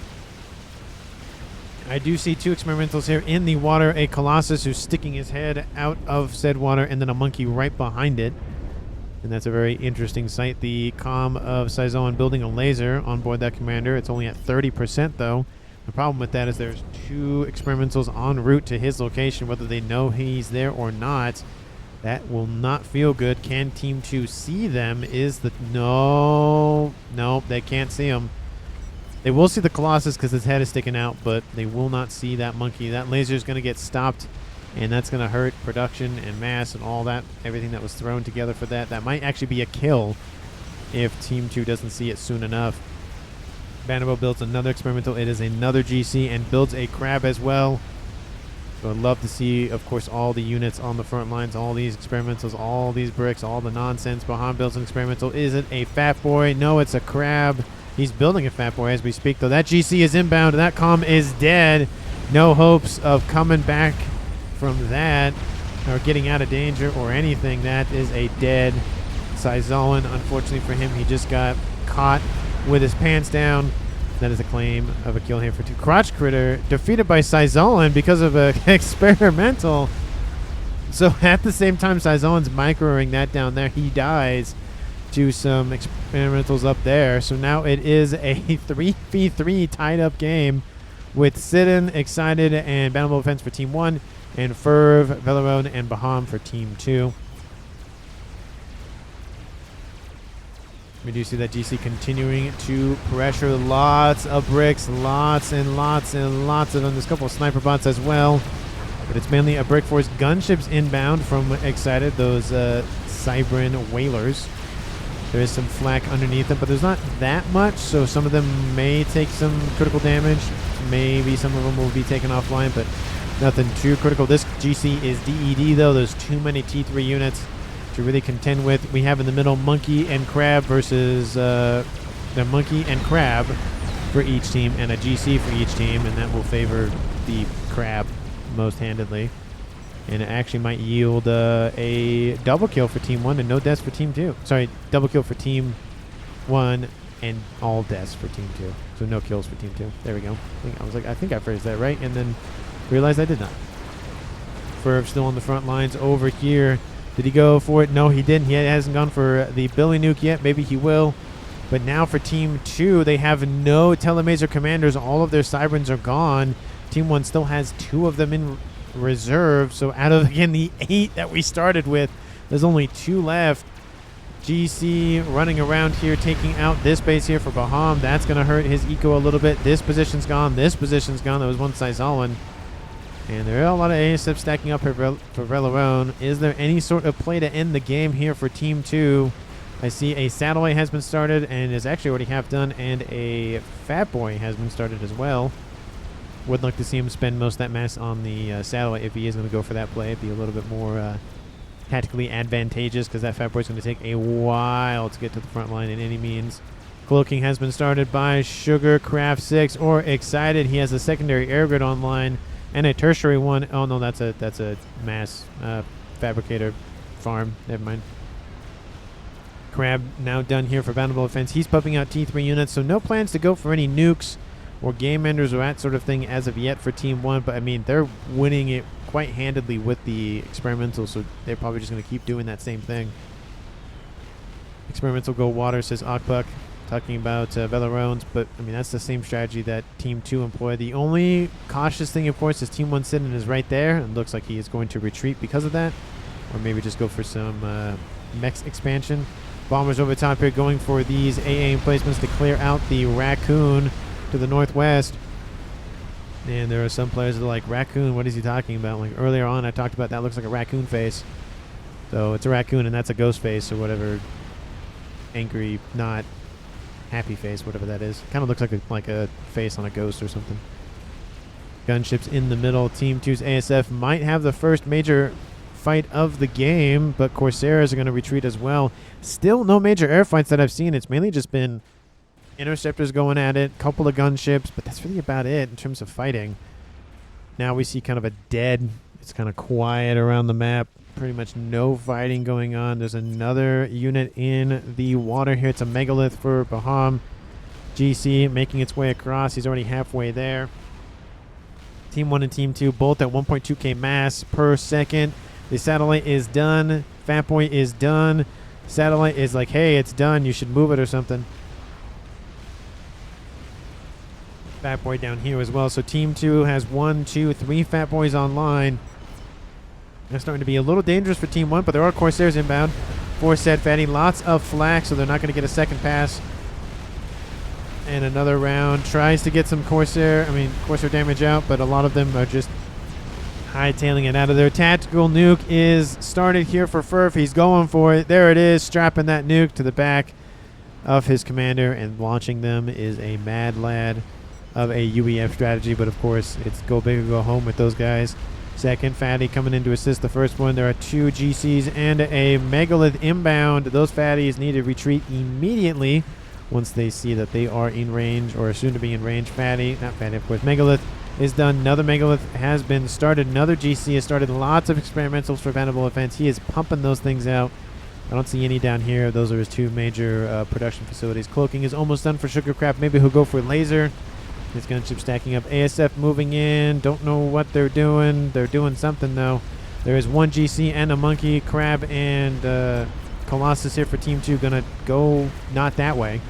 I do see 2 experimentals here in the water. A Colossus who's sticking his head out of said water, and then a monkey right behind it. And that's a very interesting sight. The comm of Saison building a laser on board that commander. It's only at 30% though. The problem with that is there's 2 experimentals en route to his location. Whether they know he's there or not, that will not feel good. Can Team 2 see them? No, they can't see him. They will see the Colossus because his head is sticking out, but they will not see that monkey. That laser is going to get stopped, and that's going to hurt production and mass and all that, everything that was thrown together for that. That might actually be a kill if Team 2 doesn't see it soon enough. Vanderbilt builds another experimental. It is another GC and builds a crab as well. So I'd love to see, of course, all the units on the front lines, all these experimentals, all these bricks, all the nonsense. Bahan builds an experimental. Is it a fat boy? No, it's a crab. He's building a Fat Boy as we speak, though. That GC is inbound. That comm is dead. No hopes of coming back from that or getting out of danger or anything. That is a dead Syzolan. Unfortunately for him, he just got caught with his pants down. That is a claim of a kill here for 2. Crotch Critter defeated by Syzolan because of an experimental. So at the same time, Syzolan's microing that down there. He dies to some experimentals up there. So now it is a 3v3 tied up game with Sidon, Excited, and Boundable Defense for Team 1, and Ferv, Velerone, and Baham for Team 2. We do see that GC continuing to pressure. Lots of bricks, lots and lots and lots of them. There's a couple of sniper bots as well, but it's mainly a brick force. Gunships inbound from Excited, those Cybran whalers. There is some flak underneath them, but there's not that much, so some of them may take some critical damage. Maybe some of them will be taken offline, but nothing too critical. This GC is DED, though. There's too many T3 units to really contend with. We have in the middle Monkey and Crab versus the Monkey and Crab for each team, and a GC for each team, and that will favor the Crab most handedly. And it actually might yield a double kill for Team 1 and no deaths for Team 2. Sorry, double kill for Team 1 and all deaths for Team 2. So no kills for Team 2. There we go. I think I phrased that right, and then realized I did not. Ferv still on the front lines over here. Did he go for it? No, he didn't. He hasn't gone for the Billy Nuke yet. Maybe he will. But now for Team 2, they have no Telemaser commanders. All of their Cybrans are gone. Team 1 still has 2 of them in reserve. So out of, again, the 8 that we started with, there's only 2 left. GC running around here, taking out this base here for Baham. That's going to hurt his eco a little bit. This position's gone. This position's gone. That was one Syzolan. And there are a lot of ASF stacking up for Velerone. Is there any sort of play to end the game here for Team 2? I see a Satellite has been started and is actually already half done, and a Fat Boy has been started as well. Would like to see him spend most of that mass on the Satellite if he is going to go for that play. It'd be a little bit more tactically advantageous because that Fat Boy is going to take a while to get to the front line in any means. Cloaking has been started by Sugar, Craft 6, or Excited. He has a secondary air grid online. And a tertiary one. Oh no, that's a mass fabricator farm. Never mind. Crab now done here for Boundable Defense. He's pumping out T3 units, so no plans to go for any nukes or game enders or that sort of thing as of yet for Team 1. But I mean, they're winning it quite handedly with the experimental, so they're probably just going to keep doing that same thing. Experimental go water, says Okpuck. Talking about Velerones, but I mean that's the same strategy that Team 2 employed. The only cautious thing, of course, is Team 1 sitting is right there, and looks like he is going to retreat because of that, or maybe just go for some mechs expansion. Bombers over top here going for these AA emplacements to clear out the Raccoon to the northwest. And there are some players that are like, Raccoon, what is he talking about? Like earlier on I talked about that looks like a raccoon face. So it's a raccoon and that's a ghost face or whatever. Angry, not happy face, whatever that is. Kind of looks like a face on a ghost or something. Gunships in the middle. Team 2's ASF might have the first major fight of the game, but Corsairs are going to retreat as well. Still no major air fights that I've seen. It's mainly just been interceptors going at it, couple of gunships, but that's really about it in terms of fighting. Now we see kind of a dead, it's kind of quiet around the map. Pretty much no fighting going on. There's another unit in the water here. It's a megalith for Baham. GC making its way across. He's already halfway there. Team 1 and Team 2 both at 1.2k mass per second. The Satellite is done. Fat Boy is done. Satellite is like, hey, it's done. You should move it or something. Fat Boy down here as well. So Team 2 has 1, 2, 3 Fat Boys online. They're starting to be a little dangerous for Team 1, but there are Corsairs inbound. 4 set fatty, lots of flak, so they're not going to get a second pass. And another round tries to get some Corsair damage out, but a lot of them are just hightailing it out of there. Tactical nuke is started here for Ferf. He's going for it. There it is, strapping that nuke to the back of his commander, and launching them is a mad lad of a UEF strategy, but of course it's go big or go home with those guys. Second fatty coming in to assist the first one. There are 2 GCs and a megalith inbound. Those fatties need to retreat immediately once they see that they are in range, or soon to be in range. Fatty, not Fatty, of course. Megalith is done. Another Megalith has been started. Another GC has started. Lots of experimentals for Vanable Offense. He is pumping those things out. I don't see any down here. Those are his two major production facilities. Cloaking is almost done for Sugarcraft. Maybe he'll go for Laser. His gunship stacking up. ASF moving in. Don't know what they're doing. They're doing something, though. There is one GC and a Monkey. Crab and Colossus here for Team 2. Gonna go not that way.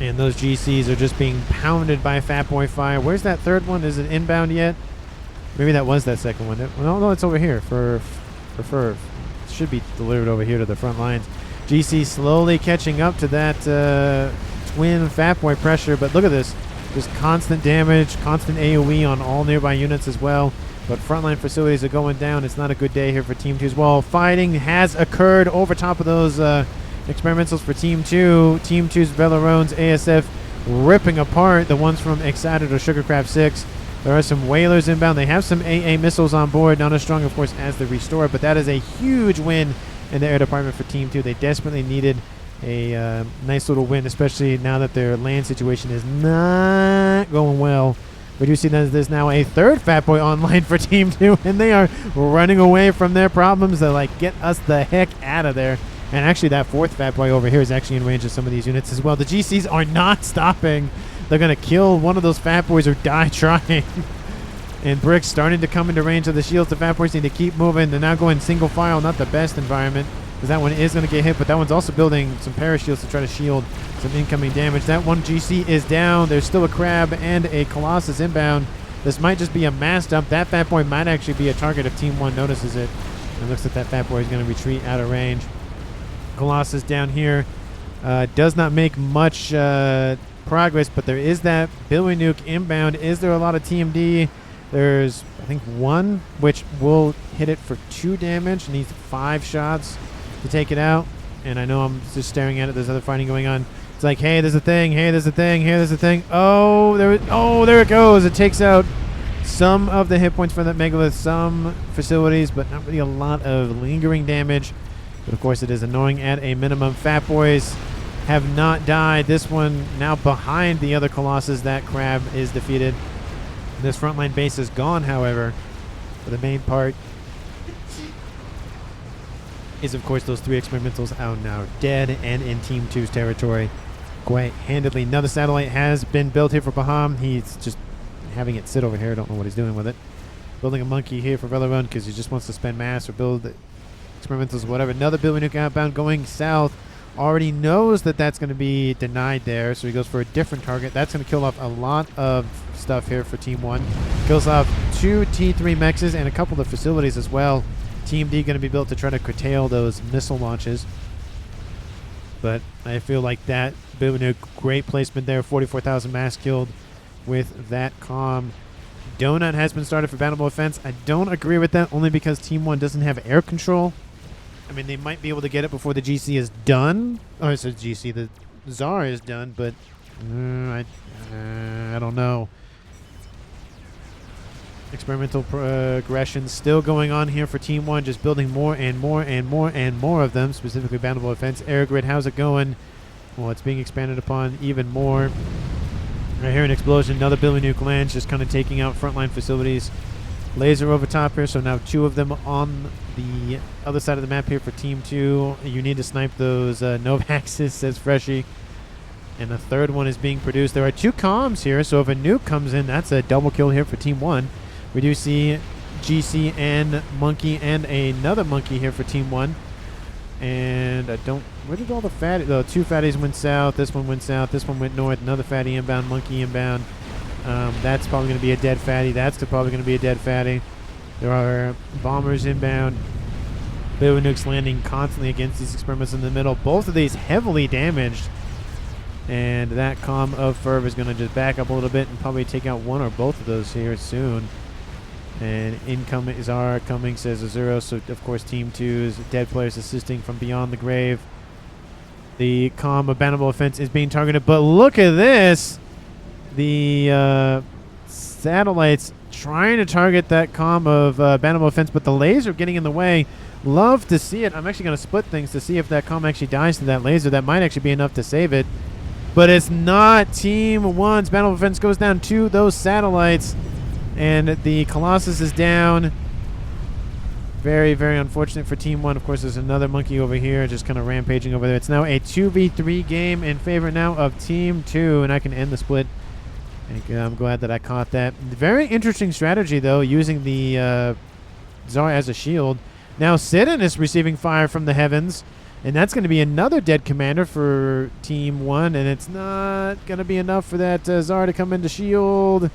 And those GCs are just being pounded by Fat Boy Fire. Where's that third one? Is it inbound yet? Maybe that was that second one. No, it's over here for Ferv. It should be delivered over here to the front lines. GC slowly catching up to that twin Fat Boy pressure. But look at this. Just constant damage, constant AoE on all nearby units as well. But frontline facilities are going down. It's not a good day here for Team 2 as well. Fighting has occurred over top of those experimentals for Team 2. Team 2's Velarones, ASF ripping apart the ones from Excited or Sugarcraft 6. There are some whalers inbound. They have some AA missiles on board. Not as strong, of course, as the Restore, but that is a huge win in the air department for Team 2. They desperately needed a nice little win, especially now that their land situation is not going well. We do see that there's now a third Fat Boy online for Team 2, and they are running away from their problems. They're like, get us the heck out of there. And actually, that fourth Fat Boy over here is actually in range of some of these units as well. The GCs are not stopping. They're going to kill one of those Fat Boys or die trying. And Brick's starting to come into range of the shields. The Fat Boys need to keep moving. They're now going single file, not the best environment, because that one is going to get hit, but that one's also building some parashields to try to shield some incoming damage. That one GC is down. There's still a Crab and a Colossus inbound. This might just be a mass dump. That Fat Boy might actually be a target if Team 1 notices it. It looks like that Fat Boy is going to retreat out of range. Colossus down here does not make much progress, but there is that Billy Nuke inbound. Is there a lot of TMD? There's, I think, one, which will hit it for 2 damage. Needs 5 shots to take it out. And I know I'm just staring at it. There's other fighting going on. It's like, hey, there's a thing. Hey, there's a thing. Hey, there's a thing. Oh, there it goes. It takes out some of the hit points from that Megalith, some facilities, but not really a lot of lingering damage. But of course, it is annoying at a minimum. Fat Boys have not died. This one now behind the other Colossus. That Crab is defeated. This frontline base is gone, however. For the main part is, of course, those 3 experimentals out now dead and in Team 2's territory quite handedly. Another satellite has been built here for Baham. He's just having it sit over here. I don't know what he's doing with it. Building a Monkey here for Velarone because he just wants to spend mass or build experimentals or whatever. Another Billy Nuke outbound going south. Already knows that that's going to be denied there, so he goes for a different target. That's going to kill off a lot of stuff here for Team 1. Kills off 2 T3 mexes and a couple of facilities as well. Team D going to be built to try to curtail those missile launches. But I feel like that Billy Nuke, great placement there. 44,000 mass killed with that comm. Donut has been started for Vanable Offense. I don't agree with that, only because Team 1 doesn't have air control. I mean, they might be able to get it before the GC is done. Oh, it's a GC. The Czar is done, but I don't know. Experimental progression still going on here for Team 1, just building more and more and more and more of them, specifically Vanable Offense. Air Grid, how's it going? Well, it's being expanded upon even more. Right here, an explosion. Another Billy Nuke lands, just kind of taking out frontline facilities. Laser over top here, so now 2 of them on the other side of the map here for Team 2. You need to snipe those Novaxes, says Freshy. And the third one is being produced. There are 2 comms here, so if a nuke comes in, that's a double kill here for Team 1. We do see GC and Monkey and another Monkey here for Team 1. And I don't... Where did all the fatties... The 2 fatties went south. This one went south. This one went north. Another fatty inbound. Monkey inbound. That's probably going to be a dead fatty. That's probably going to be a dead fatty. There are bombers inbound. Billy Nuke's landing constantly against these experiments in the middle. Both of these heavily damaged. And that comm of Ferv is going to just back up a little bit and probably take out one or both of those here soon. And incoming is our coming, says Azuro. So, of course, Team 2's dead players assisting from beyond the grave. The comm of Vanable Offense is being targeted. But look at this. The satellites trying to target that comm of Bannerable Fence, but the laser getting in the way. Love to see it. I'm actually going to split things to see if that comm actually dies to that laser. That might actually be enough to save it. But it's not. Team 1's Bannerable Fence goes down to those satellites. And the Colossus is down. Very, very unfortunate for Team 1. Of course, there's another monkey over here just kind of rampaging over there. It's now a 2v3 game in favor now of Team 2. And I can end the split. I'm glad that I caught that. Very interesting strategy, though, using the Czar as a shield. Now Sidon is receiving fire from the heavens, and that's going to be another dead commander for Team 1, and it's not going to be enough for that Czar to come into shield.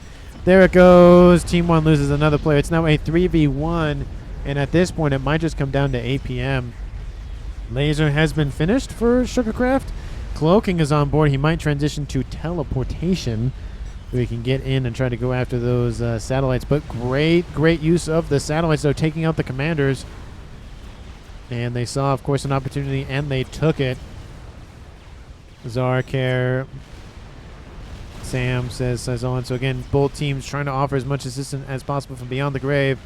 There it goes. Team 1 loses another player. It's now a 3v1, and at this point it might just come down to APM. Laser has been finished for Sugarcraft. Cloaking is on board. He might transition to teleportation. We can get in and try to go after those satellites. But great use of the satellites, though, taking out the commanders. And they saw, of course, an opportunity, and they took it. Zarkare, Sam says on. So, again, both teams trying to offer as much assistance as possible from beyond the grave.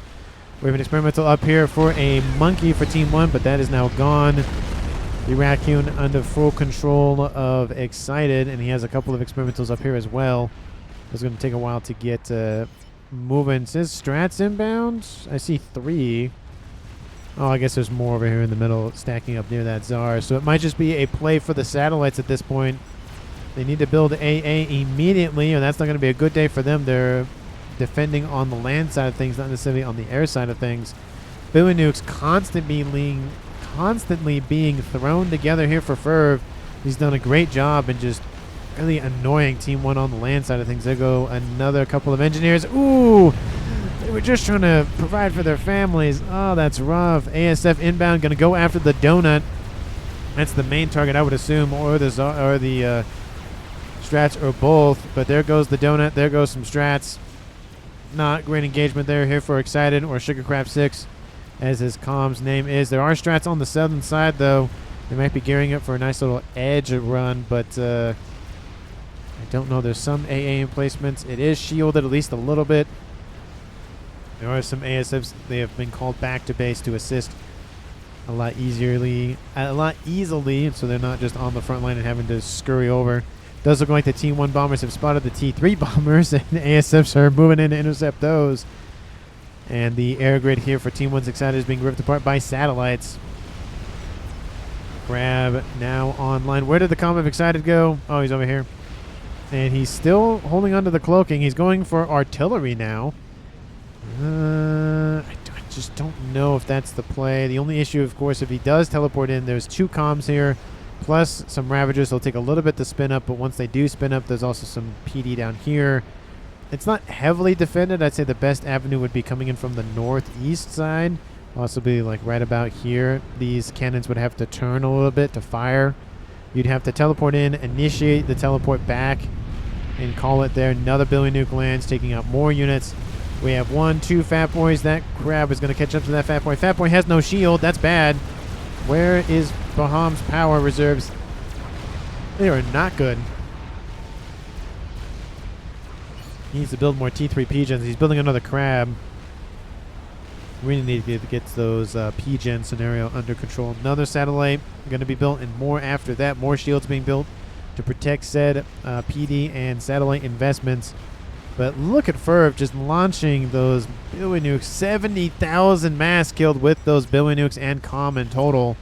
We have an experimental up here for a monkey for Team 1, but that is now gone. The raccoon under full control of Excited, and he has a couple of experimentals up here as well. It's going to take a while to get moving. It says strats inbound. I see 3. Oh, I guess there's more over here in the middle stacking up near that Czar. So it might just be a play for the satellites at this point. They need to build AA immediately, and that's not going to be a good day for them. They're defending on the land side of things, not necessarily on the air side of things. Billy Nuke's constantly being thrown together here for Ferv. He's done a great job in just really annoying Team 1 on the land side of things. There go another couple of engineers. Ooh! They were just trying to provide for their families. Oh, that's rough. ASF inbound, going to go after the donut. That's the main target, I would assume, or the strats, or both. But there goes the donut. There goes some strats. Not great engagement there here for Excited, or Sugarcraft 6, as his comm's name is. There are strats on the southern side, though. They might be gearing up for a nice little edge run, but I don't know. There's some AA emplacements. It is shielded at least a little bit. There are some ASFs. They have been called back to base to assist a lot easily, so they're not just on the front line and having to scurry over. Does look like the Team 1 bombers have spotted the T3 bombers, and the ASFs are moving in to intercept those. And the air grid here for Team 1's Excited is being ripped apart by satellites. Grab now online. Where did the comm of Excited go? Oh, he's over here. And he's still holding onto the cloaking. He's going for artillery now. I just don't know if that's the play. The only issue, of course, if he does teleport in, there's 2 comms here, plus some Ravagers. They'll take a little bit to spin up, but once they do spin up, there's also some PD down here. It's not heavily defended. I'd say the best avenue would be coming in from the northeast side. Possibly like right about here. These cannons would have to turn a little bit to fire. You'd have to teleport in, initiate the teleport back, and call it there. Another Billy Nuke lands, taking out more units. We have 1, 2 Fat Boys. That crab is going to catch up to that Fat Boy. Fat Boy has no shield. That's bad. Where is Baham's power reserves? They are not good. He needs to build more T3 P-Gens. He's building another crab. We need to get those P-Gen scenario under control. Another satellite going to be built, and more after that. More shields being built to protect said PD and satellite investments. But look at Ferv just launching those Billy Nukes. 70,000 mass killed with those Billy Nukes and comm in total.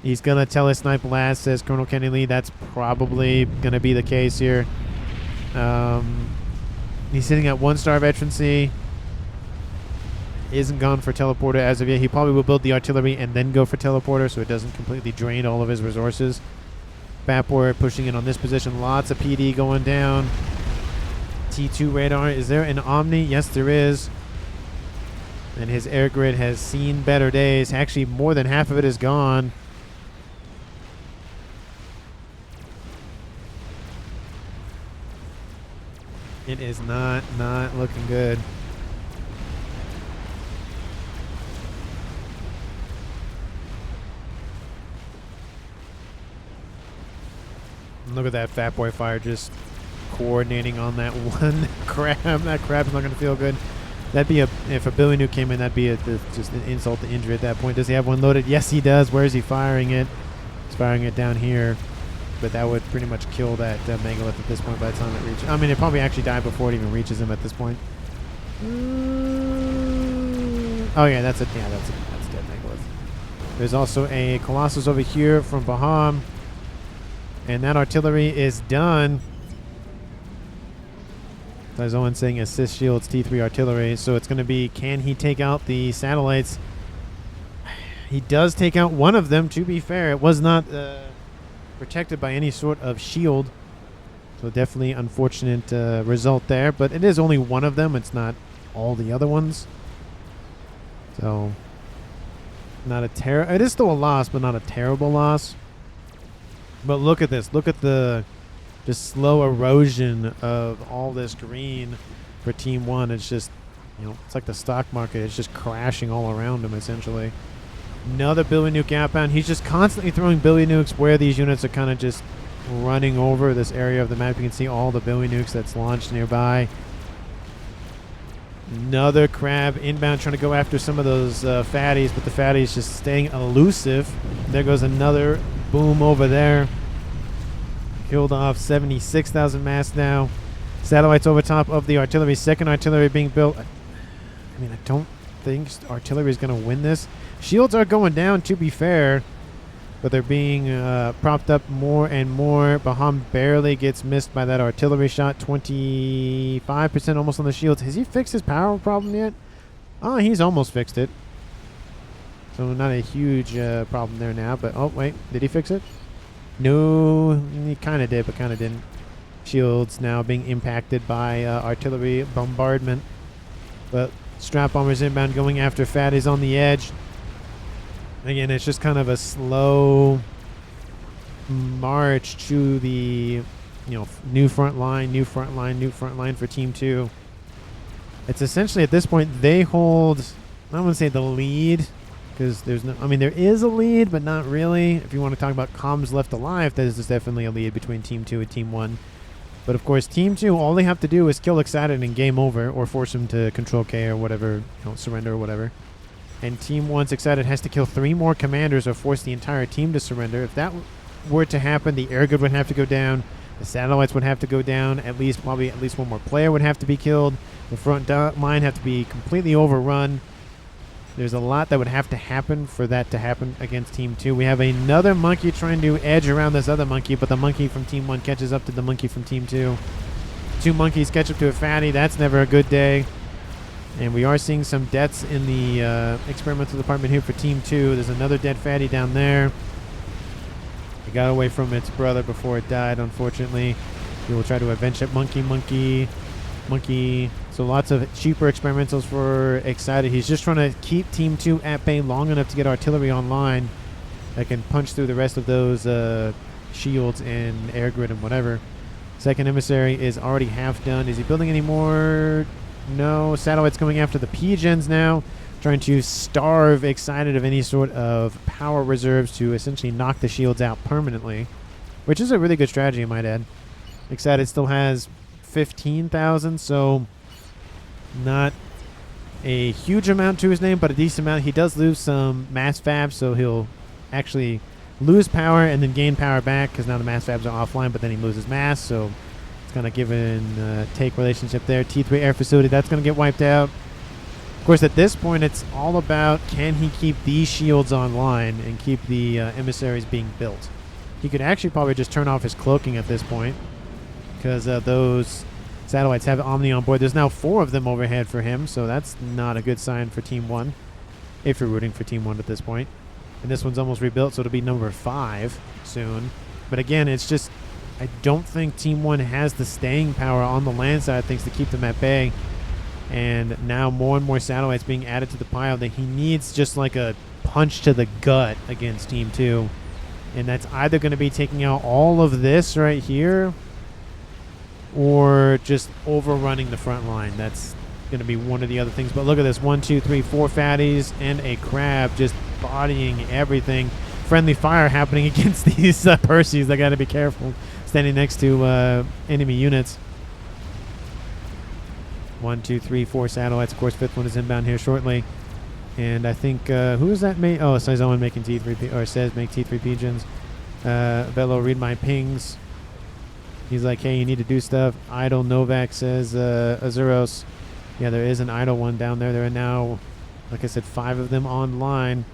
He's going to tele-snipe last, says Colonel Kenny Lee. That's probably going to be the case here. He's sitting at 1-star veterancy. Isn't gone for teleporter as of yet. He probably will build the artillery and then go for teleporter so it doesn't completely drain all of his resources. Fat Boy pushing in on this position. Lots of PD going down. T2 radar. Is there an Omni? Yes, there is. And his air grid has seen better days. Actually, more than half of it is gone. It is not looking good. Look at that Fat Boy fire just coordinating on that one crab. That crab's not going to feel good. That'd be if a Billy Nuke came in, that'd be just an insult to injury at that point. Does he have one loaded? Yes, he does. Where is he firing it? He's firing it down here. But that would pretty much kill that Megalith at this point by the time it reaches. I mean, it probably actually died before it even reaches him at this point. Oh yeah, that's dead Megalith. There's also a Colossus over here from Baham. And that artillery is done. As Owen saying, assist shields, T3 artillery. So it's going to be, can he take out the satellites? He does take out one of them, to be fair. It was not protected by any sort of shield. So definitely unfortunate result there. But it is only one of them. It's not all the other ones. So not a it is still a loss, but not a terrible loss. But look at this. Look at the just slow erosion of all this green for Team 1. It's just, you know, it's like the stock market. It's just crashing all around him, essentially. Another Billy Nuke outbound. He's just constantly throwing Billy Nukes where these units are kind of just running over this area of the map. You can see all the Billy Nukes that's launched nearby. Another crab inbound trying to go after some of those fatties, but the fatties just staying elusive. There goes another boom over there. Killed off 76,000 mass now. Satellites over top of the artillery. Second artillery being built. I mean, I don't think artillery is going to win this. Shields are going down, to be fair, but they're being propped up more and more. Baham barely gets missed by that artillery shot. 25% almost on the shields. Has he fixed his power problem yet? Oh, he's almost fixed it. So not a huge problem there now. But, oh, wait. Did he fix it? No, he kind of did, but kind of didn't. Shields now being impacted by artillery bombardment. But strap bombers inbound going after fatties on the edge. Again, it's just kind of a slow march to the, new front line, new front line, new front line for Team 2. It's essentially at this point they hold, I wouldn't say the lead, because there's no, I mean, there is a lead, but not really. If you want to talk about comms left alive, that is definitely a lead between Team 2 and Team 1. But of course, Team 2, all they have to do is kill Excited and game over, or force him to control K or whatever, surrender or whatever. And Team 1's Excited has to kill 3 more commanders or force the entire team to surrender. If that were to happen, the air good would have to go down, the satellites would have to go down, at least one more player would have to be killed, the front line have to be completely overrun. There's a lot that would have to happen for that to happen against Team 2. We have another monkey trying to edge around this other monkey, but the monkey from Team 1 catches up to the monkey from Team 2. 2 monkeys catch up to a fatty. That's never a good day. And we are seeing some deaths in the experimental department here for Team 2. There's another dead fatty down there. It got away from its brother before it died, unfortunately. We will try to avenge it. Monkey. So lots of cheaper experimentals for Excited. He's just trying to keep Team 2 at bay long enough to get artillery online that can punch through the rest of those shields and air grid and whatever. Second emissary is already half done. Is he building any more? No. Satellites coming after the P-gens now, trying to starve Excited of any sort of power reserves to essentially knock the shields out permanently, which is a really good strategy, I might add. Excited still has 15,000, so not a huge amount to his name, but a decent amount. He does lose some mass fabs, so he'll actually lose power and then gain power back, because now the mass fabs are offline, but then he loses mass, so it's kind of give and take relationship there. T3 air facility, that's going to get wiped out. Of course, at this point, it's all about, can he keep these shields online and keep the emissaries being built? He could actually probably just turn off his cloaking at this point, because those satellites have Omni on board. There's now 4 of them overhead for him, so that's not a good sign for Team 1, if you're rooting for Team 1 at this point. And this one's almost rebuilt, so it'll be number 5 soon. But again, it's just, I don't think Team 1 has the staying power on the land side of things to keep them at bay. And now more and more satellites being added to the pile that he needs just like a punch to the gut against Team 2. And that's either going to be taking out all of this right here, or just overrunning the front line. That's going to be one of the other things. But look at this. 1, 2, 3, 4 fatties and a crab just bodying everything. Friendly fire happening against these Perseus. They got to be careful standing next to enemy units. 1, 2, 3, 4 satellites. Of course, 5th one is inbound here shortly. And I think, who is that? Oh, it says Owen making T3, or says make T3 pigeons. Velo, read my pings. He's like, hey, you need to do stuff. Idle Novak says, Azuros. Yeah, there is an idle one down there. There are now, like I said, 5 of them online.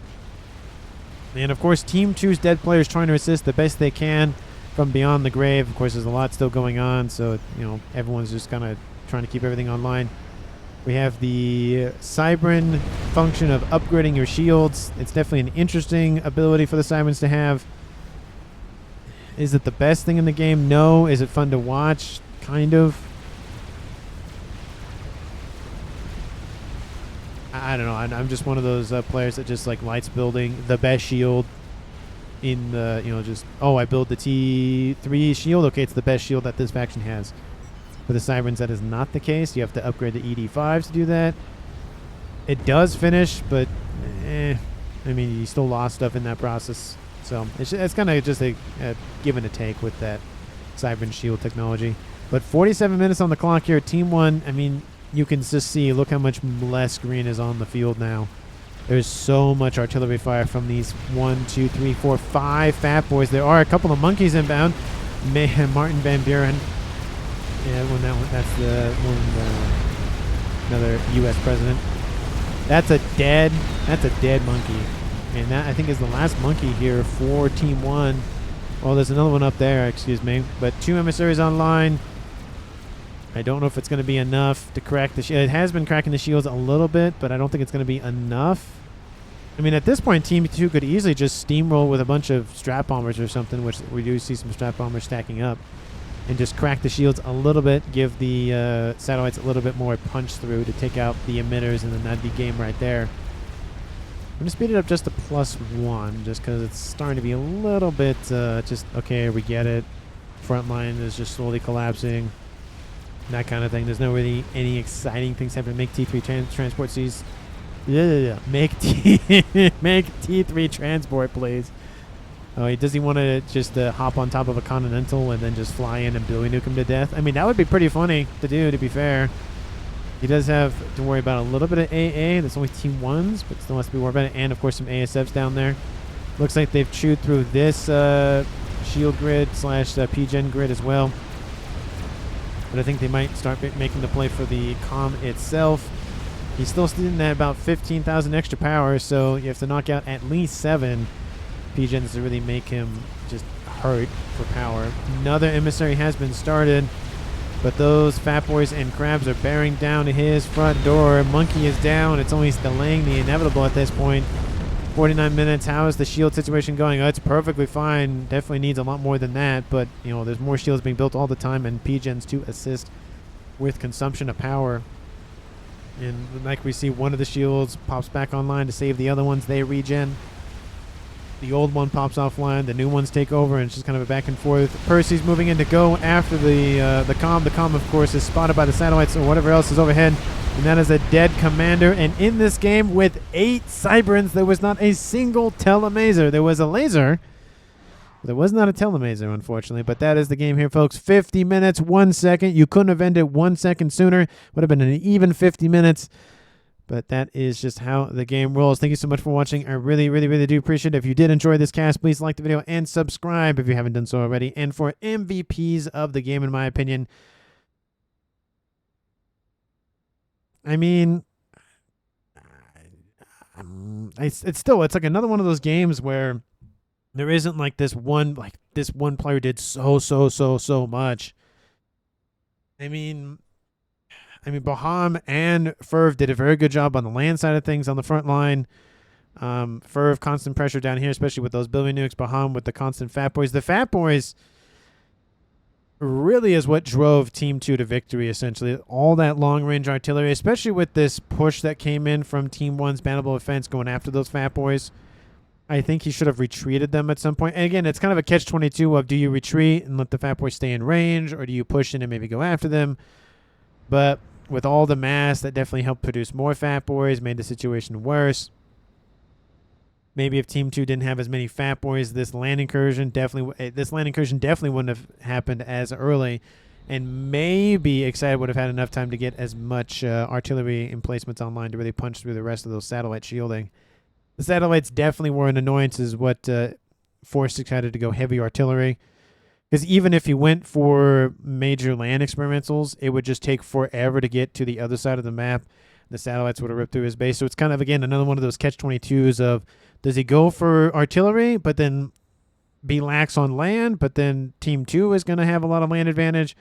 And, of course, Team 2's dead players trying to assist the best they can from beyond the grave. Of course, there's a lot still going on, so, you know, everyone's just kind of trying to keep everything online. We have the Cybran function of upgrading your shields. It's definitely an interesting ability for the Cybrans to have. Is it the best thing in the game? No. Is it fun to watch? Kind of. I don't know. I'm just one of those players that just like likes building the best shield in the, you know, just, oh, I build the T3 shield. Okay, it's the best shield that this faction has. For the Cybrans, that is not the case. You have to upgrade the ED5s to do that. It does finish, but I mean, you still lost stuff in that process. So it's kind of just a give and a take with that Cybran shield technology. But 47 minutes on the clock here. Team 1, I mean, you can just see, look how much less green is on the field now. There's so much artillery fire from these 1, 2, 3, 4, 5 fat boys. There are a couple of monkeys inbound. Martin Van Buren. Yeah, that's the one, another U.S. president. That's a dead monkey. And that, I think, is the last monkey here for Team 1. Oh, there's another one up there, excuse me. But 2 emissaries online. I don't know if it's going to be enough to crack the shield. It has been cracking the shields a little bit, but I don't think it's going to be enough. I mean, at this point, Team 2 could easily just steamroll with a bunch of strap bombers or something, which we do see some strap bombers stacking up, and just crack the shields a little bit, give the satellites a little bit more punch through to take out the emitters, and then that'd be game right there. I'm going to speed it up just to +1, just because it's starting to be a little bit just, okay, we get it. Front line is just slowly collapsing. That kind of thing. There's no really any exciting things happening. Make T3 transport Cs. Yeah. Make T3 transport, please. Oh, does he want to just hop on top of a Continental and then just fly in and Billy Nuke him to death? I mean, that would be pretty funny to do, to be fair. He does have to worry about a little bit of AA. That's only Team 1's, but still has to be worried about it. And, of course, some ASFs down there. Looks like they've chewed through this shield grid / PGen grid as well. But I think they might start making the play for the comm itself. He's still sitting at about 15,000 extra power, so you have to knock out at least 7 PGens to really make him just hurt for power. Another emissary has been started, but those fat boys and crabs are bearing down to his front door. Monkey is down. It's only delaying the inevitable at this point. 49 minutes. How is the shield situation going? Oh, it's perfectly fine. Definitely needs a lot more than that, but you know, there's more shields being built all the time, and PGens to assist with consumption of power. And like we see, one of the shields pops back online to save the other ones. They regen. The old one pops offline. The new ones take over, and it's just kind of a back and forth. Percy's moving in to go after the comm. The comm, of course, is spotted by the satellites or whatever else is overhead. And that is a dead commander. And in this game, with 8 Cybrans, there was not a single telemaser. There was a laser. There was not a telemaser, unfortunately. But that is the game here, folks. 50 minutes, 1 second. You couldn't have ended 1 second sooner. Would have been an even 50 minutes. But that is just how the game rolls. Thank you so much for watching. I really, really, really do appreciate it. If you did enjoy this cast, please like the video and subscribe if you haven't done so already. And for MVPs of the game, in my opinion, I mean, it's like another one of those games where there isn't like this one player did so much. I mean, Baham and Ferv did a very good job on the land side of things on the front line. Ferv, constant pressure down here, especially with those Billy Nukes. Baham with the constant Fat Boys. The Fat Boys really is what drove Team 2 to victory, essentially. All that long-range artillery, especially with this push that came in from Team 1's bannable offense going after those Fat Boys. I think he should have retreated them at some point. And again, it's kind of a catch-22 of, do you retreat and let the Fat Boys stay in range, or do you push in and maybe go after them? But with all the mass, that definitely helped produce more Fat Boys, made the situation worse. Maybe if Team 2 didn't have as many Fat Boys, this land incursion definitely wouldn't have happened as early And maybe Excited would have had enough time to get as much artillery emplacements online to really punch through the rest of those satellite shielding. The satellites definitely were an annoyance, is what forced Excited to go heavy artillery. Because even if he went for major land experimentals, it would just take forever to get to the other side of the map. The satellites would have ripped through his base. So it's kind of, again, another one of those catch-22s of, does he go for artillery, but then be lax on land, but then Team 2 is going to have a lot of land advantage,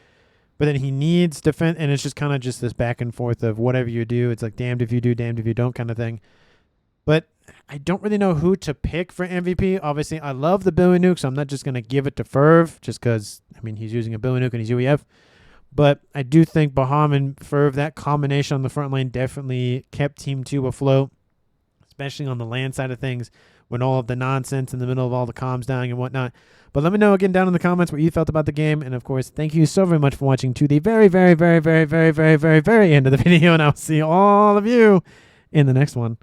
but then he needs defense, and it's just kind of just this back and forth of whatever you do. It's like damned if you do, damned if you don't kind of thing. But I don't really know who to pick for MVP. Obviously, I love the Billy Nuke, so I'm not just going to give it to Ferv just because, I mean, he's using a Billy Nuke and he's UEF. But I do think Baham and Ferv, that combination on the front line definitely kept Team 2 afloat, especially on the land side of things when all of the nonsense in the middle of all the comms dying and whatnot. But let me know again down in the comments what you felt about the game. And, of course, thank you so very much for watching to the very, very, very, very, very, very, very, very end of the video. And I'll see all of you in the next one.